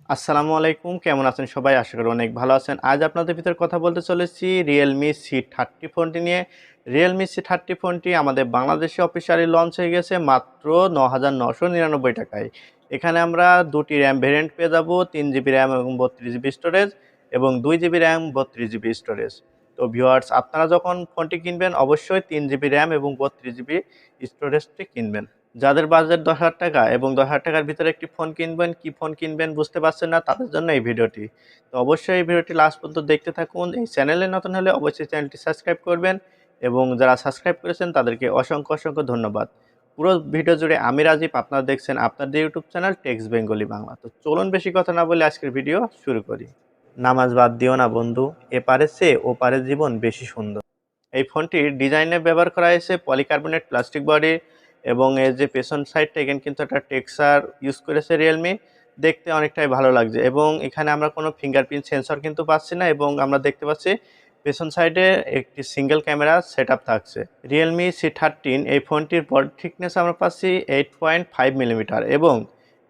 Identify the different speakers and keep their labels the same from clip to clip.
Speaker 1: আসসালামু আলাইকুম, কেমন আছেন সবাই? আশা করি অনেক ভালো আছেন। আজ আপনাদের ভিতরে কথা বলতে চলেছি Realme C30 ফোনটি নিয়ে। Realme C30 ফোনটি আমাদের বাংলাদেশে অফিসিয়ালি লঞ্চ হয়ে গেছে মাত্র ৳৯,৯৯৯ এখানে আমরা ২টি RAM ভেরিয়েন্ট পেয়ে যাব, 3GB RAM এবং 32GB স্টোরেজ এবং 2GB RAM 32GB স্টোরেজ। তো ভিউয়ার্স, আপনারা যখন ফোনটি কিনবেন অবশ্যই 3GB RAM এবং 32GB স্টোরেজটি কিনবেন। যাদের বাজেট ৳১০,০০০ এবং ৳১০,০০০ ভিতরে একটি ফোন কিনবেন, কি ফোন কিনবেন বুঝতে পারছেন না, তাদের জন্য এই ভিডিওটি। তো অবশ্যই এই ভিডিওটি লাস্ট পর্যন্ত দেখতে থাকুন। এই চ্যানেলে নতুন হলে অবশ্যই চ্যানেলটি সাবস্ক্রাইব করবেন এবং যারা সাবস্ক্রাইব করেছেন তাদেরকে অসংখ্য ধন্যবাদ। পুরো ভিডিও জুড়ে আমি রাজীব, আপনারা দেখছেন আপনাদের YouTube channel techs Bengali Bangla. তো চলুন বেশি কথা না বলে আজকের ভিডিও শুরু করি। নামাজ বাদ দিও না বন্ধু, এপারের চেয়ে ওপারের জীবন বেশি সুন্দর। এই ফোনটির ডিজাইনে ব্যবহার করা হয়েছে পলিকার্বনেট প্লাস্টিক বডি এবং এর যে পেছন সাইডটা এখানে কিন্তু একটা টেক্সচার ইউজ করেছে রিয়েলমি। দেখতে অনেকটাই ভালো লাগছে এবং এখানে আমরা কোনো ফিঙ্গারপ্রিন্ট সেন্সর কিন্তু পাচ্ছি না এবং আমরা দেখতে পাচ্ছি পেছন সাইডে একটি সিঙ্গেল ক্যামেরা সেটআপ থাকছে। রিয়েলমি C13 এই ফোনটির বডি থিকনেস আমরা পাচ্ছি 8.5 মিলিমিটার এবং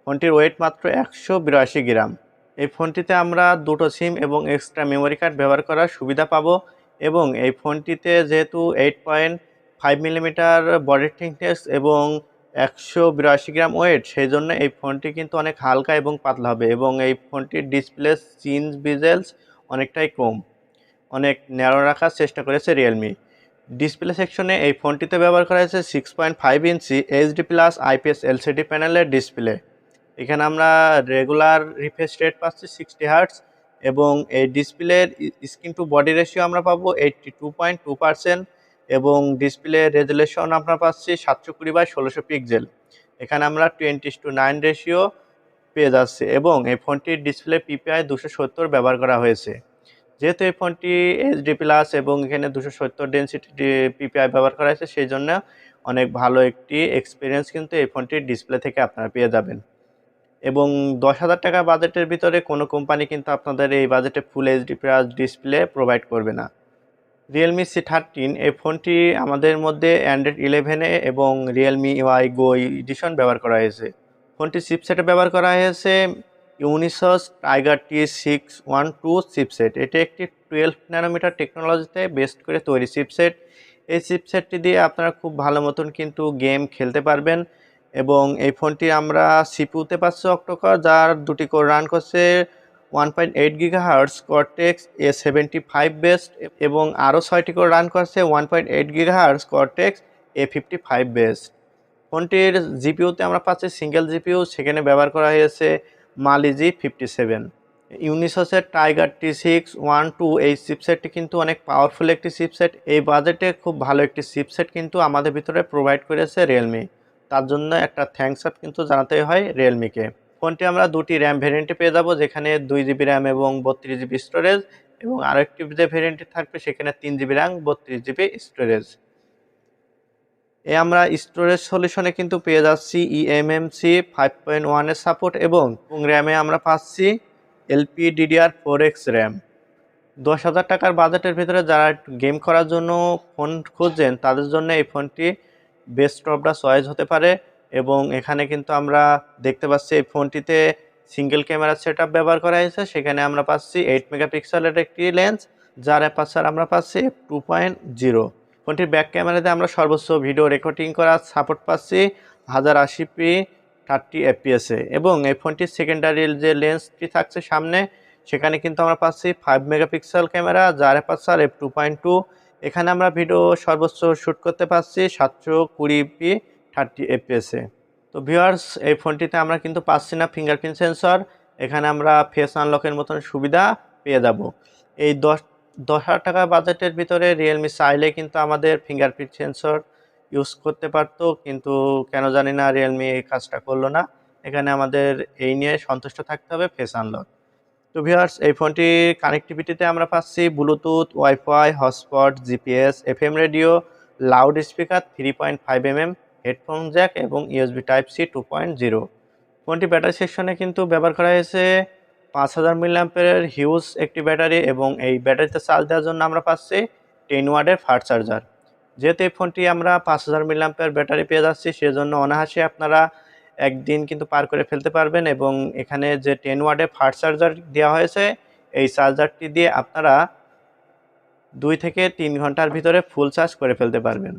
Speaker 1: ফোনটির ওয়েট মাত্র 182 গ্রাম। এই ফোনটিতে আমরা দুটো সিম এবং এক্সট্রা মেমোরি কার্ড ব্যবহার করার সুবিধা পাবো এবং এই ফোনটিতে যেহেতু 8.5 মিলিমিটার বডি থিকনেস এবং 182 গ্রাম ওয়েট, সেই জন্য এই ফোনটি কিন্তু অনেক হালকা এবং পাতলা হবে এবং এই ফোনটির ডিসপ্লে সিন বিজেলস অনেকটাই কম, অনেক ন্যারো রাখার চেষ্টা করেছে রিয়েলমি। ডিসপ্লে সেকশনে এই ফোনটিতে ব্যবহার করা হয়েছে 6.5 ইঞ্চি এইচডি প্লাস আইপিএস এলসিডি প্যানেলের ডিসপ্লে। এখানে আমরা রেগুলার রিফ্রেশ রেট পাচ্ছি 60 হার্টজ এবং এই ডিসপ্লের স্ক্রিন টু বডি রেশিও আমরা পাবো 82.2% এবং ডিসপ্লে রেজুলেশন আমরা পাচ্ছি 720x1600 পিক্সেল। এখানে আমরা 20:9 রেশিও পেয়ে যাচ্ছে এবং এই ফোনটির ডিসপ্লে পিপিআই 270 ব্যবহার করা হয়েছে। যেহেতু এই ফোনটি এইচডি প্লাস এবং এখানে 270 ডেনসিটি পিপিআই ব্যবহার করা হয়েছে, সেই জন্য অনেক ভালো একটি এক্সপিরিয়েন্স কিন্তু এই ফোনটির ডিসপ্লে থেকে আপনারা পেয়ে যাবেন এবং ৳১০,০০০ বাজেটের ভিতরে কোনো কোম্পানি কিন্তু আপনাদের এই বাজেটে full HD plus display provide করবে না। Realme C13 এই ফোনটি আমাদের মধ্যে অ্যান্ড্রয়েড 11 এবং Realme UI Go এডিশন ব্যবহার করা হয়েছে। ফোনটির চিপসেটে ব্যবহার করা হয়েছে Unisoc Tiger T612 চিপসেট। এটি একটি 12 ন্যানোমিটার টেকনোলজিতে বেস্ট করে তৈরি চিপসেট। এই চিপসেটটি দিয়ে আপনারা খুব ভালো মতন কিন্তু গেম খেলতে পারবেন এবং এই ফোনটি আমরা সিপিইউতে পাচ্ছি অক্টোকর, যার দুটি কোর রান করছে 1.8 গিগাহার্টজ কর্টেক্স A75 বেসড এবং আরও 6টি কোর রান করছে 1.8 গিগাহার্টজ কর্টেক্স A55 বেসড। ফোনটির জিপিইউতে আমরা পাচ্ছি সিঙ্গেল জিপিইউ, সেখানে ব্যবহার করা হয়েছে মালি G57। ইউনিসসের টাইগার T612 এই চিপসেটটি কিন্তু অনেক পাওয়ারফুল একটি চিপসেট। এই বাজেটে খুব ভালো একটি চিপসেট কিন্তু আমাদের ভিতরে প্রোভাইড করেছে রিয়েলমি, তার জন্য একটা থ্যাঙ্কস আপ কিন্তু জানাতেই হয় রিয়েলমিকে। ফোনটি আমরা দুটি র্যাম ভেরিয়েন্টে পেয়ে যাব, যেখানে 2GB র্যাম এবং 32GB স্টোরেজ এবং আরেকটি যে ভেরিয়েন্টটি থাকবে সেখানে 3GB র্যাম 32GB স্টোরেজ। আমরা স্টোরেজ সলিউশনে কিন্তু পেয়ে যাচ্ছি eMMC 5.1 এর সাপোর্ট এবং র্যামে আমরা পাচ্ছি LPDDR4X র্যাম। ৳১০,০০০ বাজেটের ভিতরে যারা একটু গেম করার জন্য ফোন খুঁজছেন তাদের জন্য এই ফোনটি বেস্ট অফ দ্য চয়েস হতে পারে এবং এখানে কিন্তু আমরা দেখতে পাচ্ছি এই ফোনটিতে সিঙ্গেল ক্যামেরা সেটআপ ব্যবহার করা হয়েছে। সেখানে আমরা পাচ্ছি 8 মেগাপিক্সেলের একটি লেন্স, যার অ্যাপারচার আমরা পাচ্ছি f2.0। ফোনটির ব্যাক ক্যামেরাতে আমরা সর্বোচ্চ ভিডিও রেকর্ডিং করার সাপোর্ট পাচ্ছি 1080p 30 fps এবং এই ফোনটির সেকেন্ডারি যে লেন্সটি থাকছে সামনে, সেখানে কিন্তু আমরা পাচ্ছি 5 মেগাপিক্সেল ক্যামেরা, যার অ্যাপারচার f2.2। এখানে আমরা ভিডিও সর্বোচ্চ শ্যুট করতে পারছি 720p 30 fps। তো ভিউয়ার্স, এই ফোনটিতে আমরা কিন্তু পাচ্ছি না ফিঙ্গারপ্রিন্ট সেন্সর, এখানে আমরা ফেস আনলকের মতন সুবিধা পেয়ে যাব। এই ৳১০,০০০ বাজেটের ভিতরে রিয়েলমি চাইলে কিন্তু আমাদের ফিঙ্গারপ্রিন্ট সেন্সর ইউজ করতে পারতো, কিন্তু কেন জানি না রিয়েলমি এই কাজটা করলো না। এখানে আমাদের এই নিয়ে সন্তুষ্ট থাকতে হবে, ফেস আনলক। তো ভিউয়ার্স, এই ফোনটি কানেক্টিভিটিতে আমরা পাচ্ছি Bluetooth, wifi, hotspot, GPS, FM radio, loud speaker 3.5 mm, headphone Jack এবং ইউএসবি টাইপ সি 2.0। ফোনটি ব্যাটারি সেকশনে কিন্তু ব্যবহার করা হয়েছে 5000 মিলিঅ্যাম্পিয়ারের হিউজ একটি ব্যাটারি এবং এই ব্যাটারিতে চার্জ দেওয়ার জন্য আমরা পাচ্ছি 10 ওয়াটের ফাস্ট চার্জার। যেহেতু এই ফোনটি আমরা 5000 মিলিঅ্যাম্পিয়ার ব্যাটারি পেয়ে যাচ্ছি, সেজন্য অনায়াসে আপনারা একদিন কিন্তু পার করে ফেলতে পারবেন। এবং এখানে যে 10 ওয়াটের ফাস্ট চার্জার দেওয়া হয়েছে, এই চার্জারটি দিয়ে আপনারা 2 থেকে 3 ঘন্টার ভিতরে ফুল চার্জ করে ফেলতে পারবেন।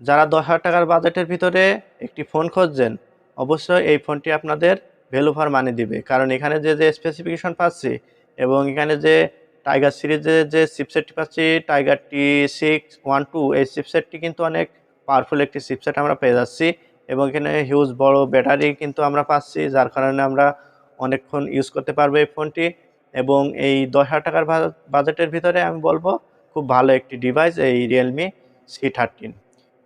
Speaker 1: যারা 10,000 টাকার বাজেটের ভিতরে একটি ফোন খুঁজছেন, অবশ্যই এই ফোনটি আপনাদের ভ্যালু ফর মানি দিবে। কারণ এখানে যে স্পেসিফিকেশন পাচ্ছি এবং এখানে যে টাইগার সিরিজের যে চিপসেটটি পাচ্ছি, টাইগার T612, এই চিপসেটটি কিন্তু অনেক পাওয়ারফুল একটি চিপসেট আমরা পেয়ে যাচ্ছি। এবং এখানে হিউজ বড় ব্যাটারি কিন্তু আমরা পাচ্ছি, যার কারণে আমরা অনেকক্ষণ ইউজ করতে পারবো এই ফোনটি। এবং এই 10,000 টাকার বাজেটের ভিতরে আমি বলবো খুব ভালো একটি ডিভাইস এই Realme C13।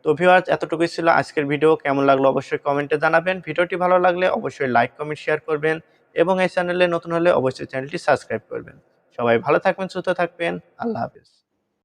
Speaker 1: তো ভিউয়ার্স, এতটুকুই ছিল আজকের ভিডিও। কেমন লাগলো অবশ্যই কমেন্টে জানাবেন। ভিডিওটি ভালো লাগলে অবশ্যই লাইক, কমেন্ট, শেয়ার করবেন এবং এই চ্যানেলে নতুন হলে অবশ্যই চ্যানেলটি সাবস্ক্রাইব করবেন। সবাই ভালো থাকবেন, সুস্থ থাকবেন। আল্লাহ হাফেজ।